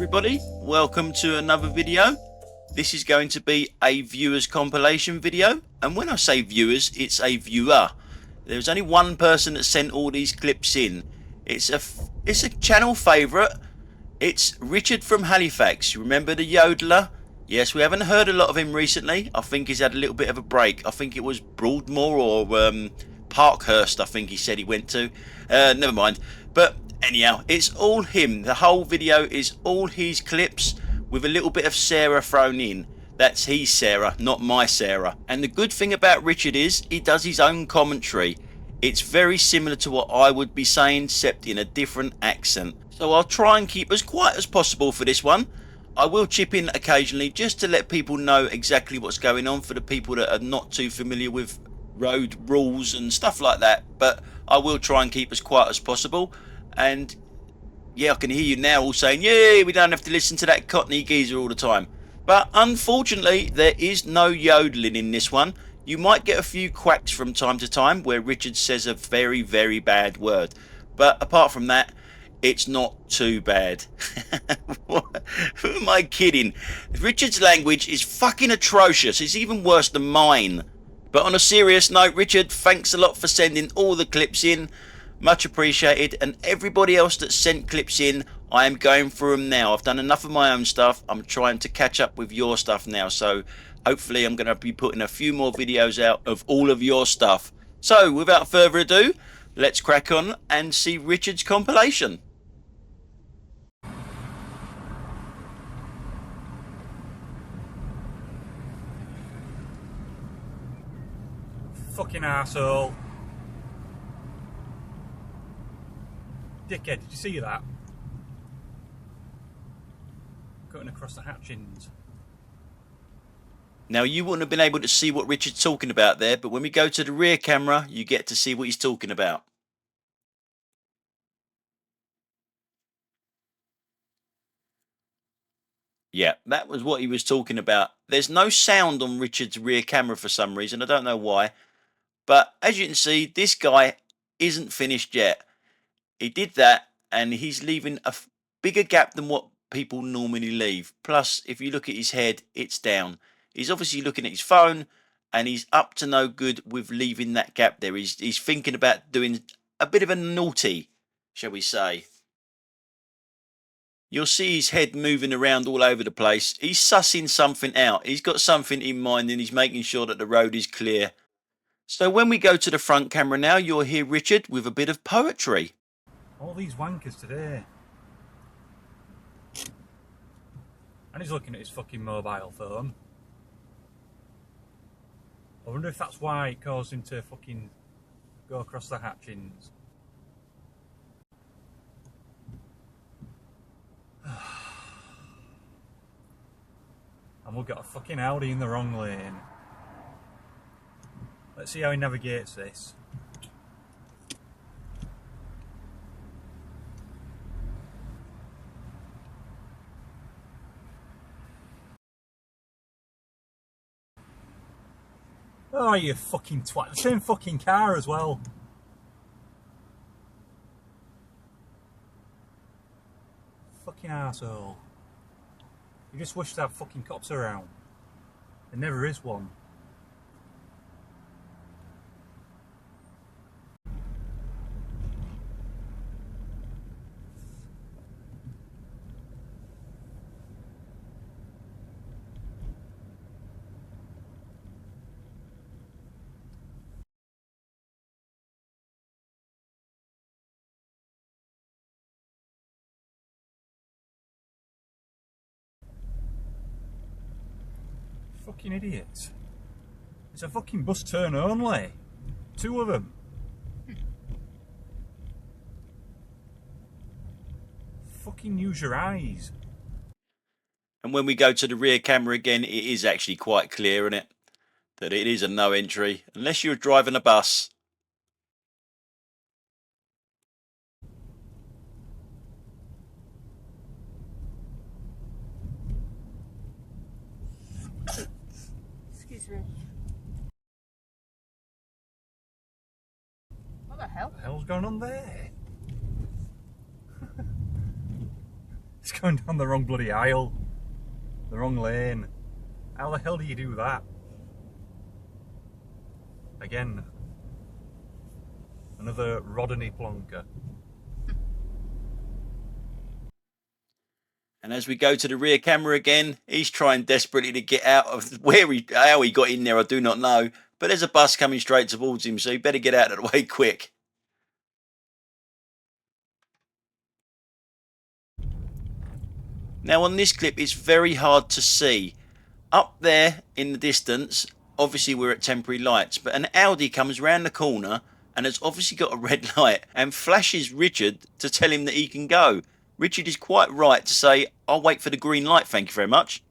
everybody, welcome to another video. This is going to be a viewers compilation video, and when I say viewers, it's a viewer. There's only one person that sent all these clips in. It's a channel favourite. It's Richard from Halifax. You remember the yodeler? Yes, we haven't heard a lot of him recently. I think he's had a little bit of a break. I think it was Broadmoor or Parkhurst, I think he said he went to. Never mind. But anyhow, it's all him. The whole video is all his clips with a little bit of Sarah thrown in. That's his Sarah, not my Sarah. And the good thing about Richard is he does his own commentary. It's very similar to what I would be saying, except in a different accent. So I'll try and keep as quiet as possible for this one. I will chip in occasionally just to let people know exactly what's going on for the people that are not too familiar with road rules and stuff like that. But I will try and keep as quiet as possible. And yeah, I can hear you now all saying, yeah, we don't have to listen to that Cockney geezer all the time. But unfortunately, there is no yodeling in this one. You might get a few quacks from time to time where Richard says a very, very bad word. But apart from that, it's not too bad. Who am I kidding? Richard's language is fucking atrocious. It's even worse than mine. But on a serious note, Richard, thanks a lot for sending all the clips in. Much appreciated. And everybody else that sent clips in, I am going through them now. I've done enough of my own stuff. I'm trying to catch up with your stuff now. So hopefully I'm going to be putting a few more videos out of all of your stuff. So without further ado, let's crack on and see Richard's compilation. Fucking arsehole. Dickhead, did you see that? Cutting across the hatchings. Now you wouldn't have been able to see what Richard's talking about there, but when we go to the rear camera, you get to see what he's talking about. Yeah, that was what he was talking about. There's no sound on Richard's rear camera for some reason. I don't know why. But as you can see, this guy isn't finished yet. He did that, and he's leaving a bigger gap than what people normally leave. Plus, if you look at his head, it's down. He's obviously looking at his phone, and he's up to no good with leaving that gap there. He's thinking about doing a bit of a naughty, shall we say. You'll see his head moving around all over the place. He's sussing something out. He's got something in mind, and he's making sure that the road is clear. So when we go to the front camera now, you'll hear Richard with a bit of poetry. All these wankers today. And he's looking at his fucking mobile phone. I wonder if that's why it caused him to fucking go across the hatchings. And we'll get a fucking Audi in the wrong lane. Let's see how he navigates this. Oh, you fucking twat. The same fucking car as well. Fucking arsehole. You just wish to have fucking cops around. There never is one. Fucking idiots. It's a fucking bus turn only. 2 of them. Fucking use your eyes. And when we go to the rear camera again, it is actually quite clear, isn't it? That it is a no entry, unless you're driving a bus. Excuse me. What the hell? What the hell's going on there? It's going down the wrong bloody aisle. The wrong lane. How the hell do you do that? Again. Another Rodney plonker. And as we go to the rear camera again, he's trying desperately to get out of how he got in there, I do not know. But there's a bus coming straight towards him, so he better get out of the way quick. Now on this clip, it's very hard to see. Up there in the distance, obviously we're at temporary lights, but an Audi comes round the corner and has obviously got a red light and flashes Richard to tell him that he can go. Richard is quite right to say, I'll wait for the green light, thank you very much.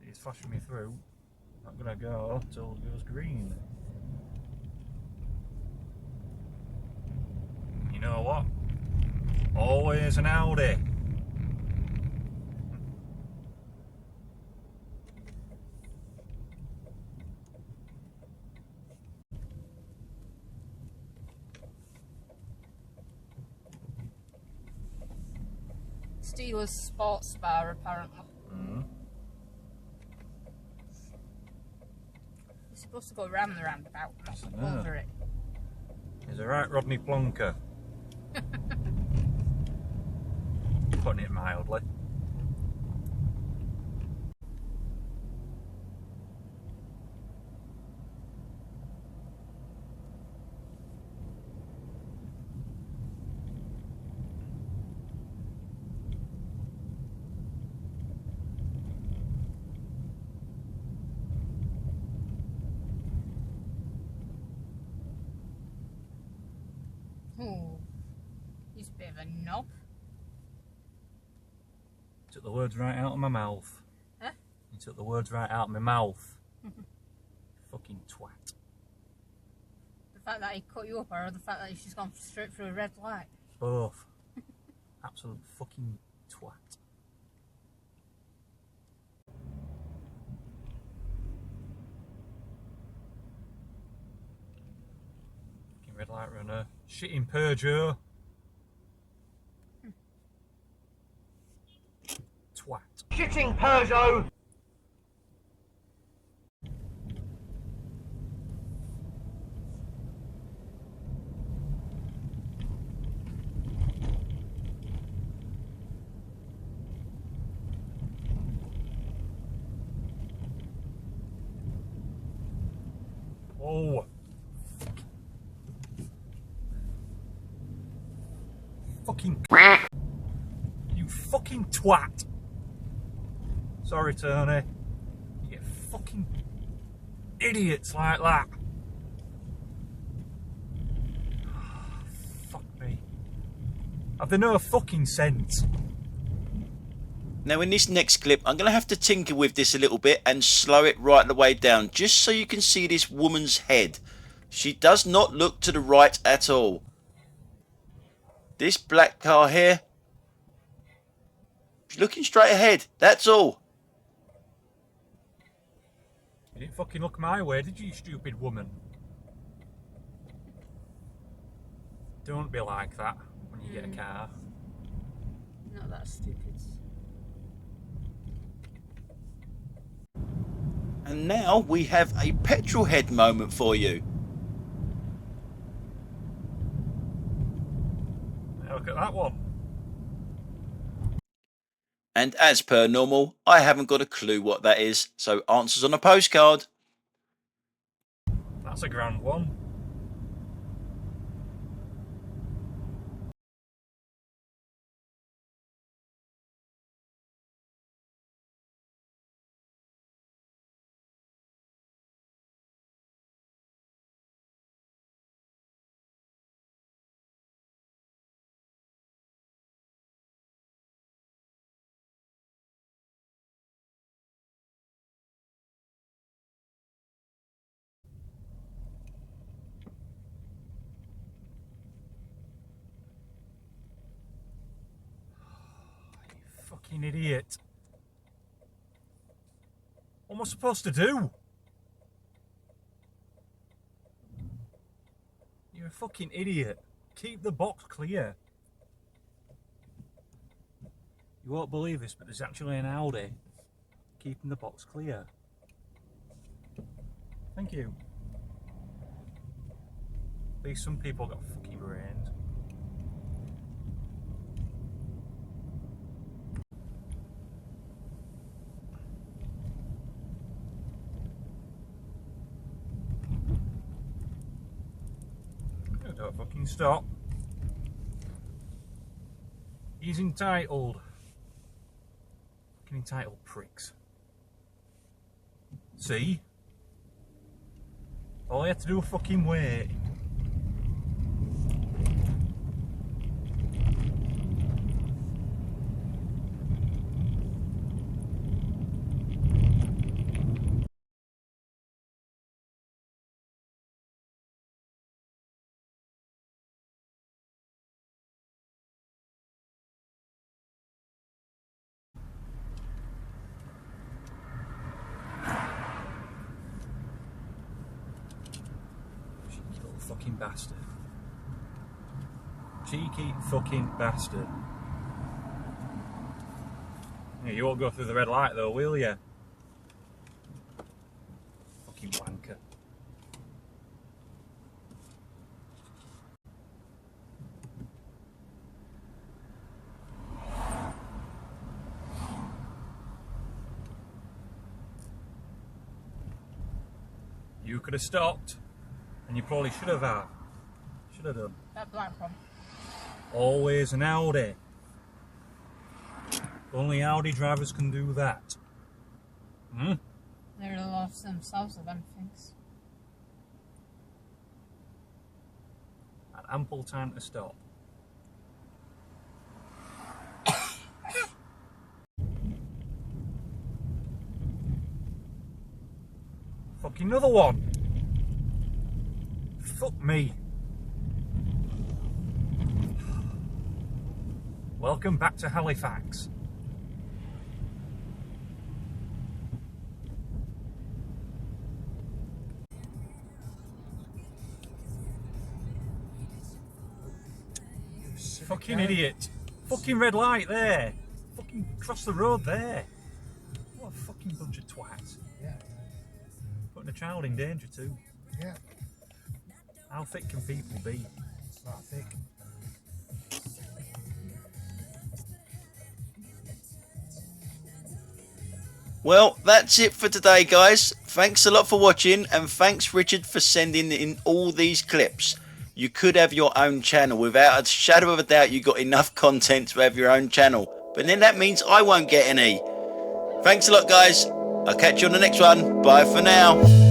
He's flashing me through. Not gonna go till it goes green. You know what? Always an Audi. Steelers sports bar, apparently. Mm. You're supposed to go around the roundabout, not over it. He's a right Rodney plonker. Putting it mildly. Ooh, he's a bit of a knob. Took the words right out of my mouth. Huh? He took the words right out of my mouth. Fucking twat. The fact that he cut you up, or the fact that he's just gone straight through a red light. Both. Absolute fucking twat. Fucking red light runner. Shitting Peugeot. Twat. Shitting Peugeot! Oh. Fucking you fucking twat. Sorry, Tony. You get fucking idiots like that. Fuck me. Have they no fucking sense? Now in this next clip, I'm going to have to tinker with this a little bit and slow it right the way down, just so you can see this woman's head. She does not look to the right at all. This black car here, she's looking straight ahead, that's all. You didn't fucking look my way, did you, stupid woman? Don't be like that when you get a car. Not that stupid. And now we have a petrol head moment for you. Look at that one. And as per normal, I haven't got a clue what that is, so answers on a postcard. That's a grand one. Fucking idiot. What am I supposed to do? You're a fucking idiot. Keep the box clear. You won't believe this, but there's actually an Audi keeping the box clear. Thank you. At least some people got fucking brains. Don't fucking stop. He's entitled. Fucking entitled pricks. See? All I had to do was fucking wait. Fucking bastard. Cheeky fucking bastard. Yeah, you won't go through the red light though, will you? Fucking wanker. You could have stopped. And you probably should have had. Should have done. That black one. Always an Audi. Only Audi drivers can do that. Hmm? They're lost themselves of them things. Had ample time to stop. Fucking another one. Fuck me. Welcome back to Halifax. Fucking idiot. Fucking red light there. Fucking cross the road there. What a fucking bunch of twats. Yeah. Putting a child in danger too. Yeah. How thick can people be? It's not thick. Well, that's it for today, guys. Thanks a lot for watching, and thanks Richard for sending in all these clips. You could have your own channel. Without a shadow of a doubt, you got enough content to have your own channel. But then that means I won't get any. Thanks a lot, guys. I'll catch you on the next one. Bye for now.